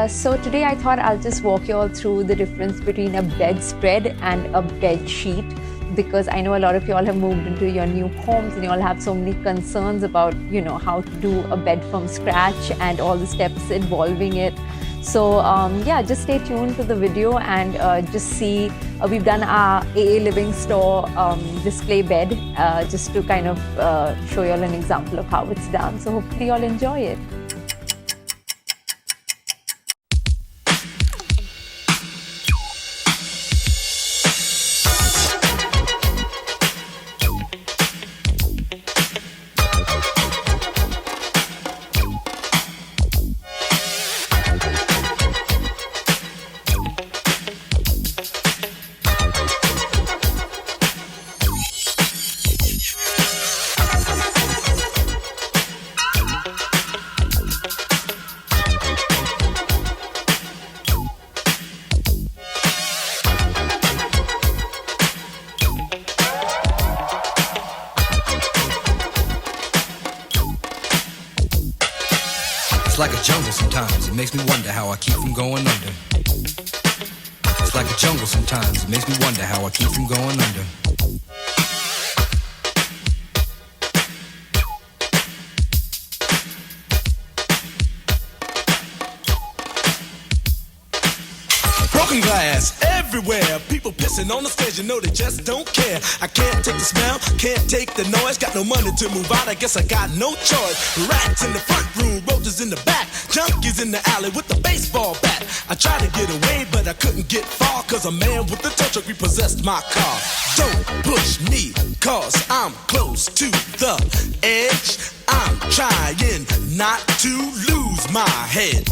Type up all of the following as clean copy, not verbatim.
So today I thought I'll just walk you all through the difference between a bedspread and a bed sheet, because I know a lot of you all have moved into your new homes and you all have so many concerns about, how to do a bed from scratch and all the steps involving it. So yeah, just stay tuned to the video and just see. We've done our AA Living Store display bed just to kind of show you all an example of how it's done. So hopefully you all enjoy it. It's like a jungle sometimes, it makes me wonder how I keep from going under. It's like a jungle sometimes, it makes me wonder how I keep from going under. Broken glass everywhere, people pissing on the stage, you know they just don't care. I can't take the smell, can't take the noise, got no money to move out, I guess I got no choice. Rats in the front room, roaches in the back, junkies in the alley with the baseball bat. I tried to get away, but I couldn't get far, cause a man with a tow truck repossessed my car. Don't push me, cause I'm close to the edge. I'm trying not to lose my head.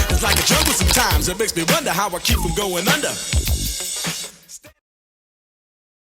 It's like a jungle sometimes, it makes me wonder how I keep from going under.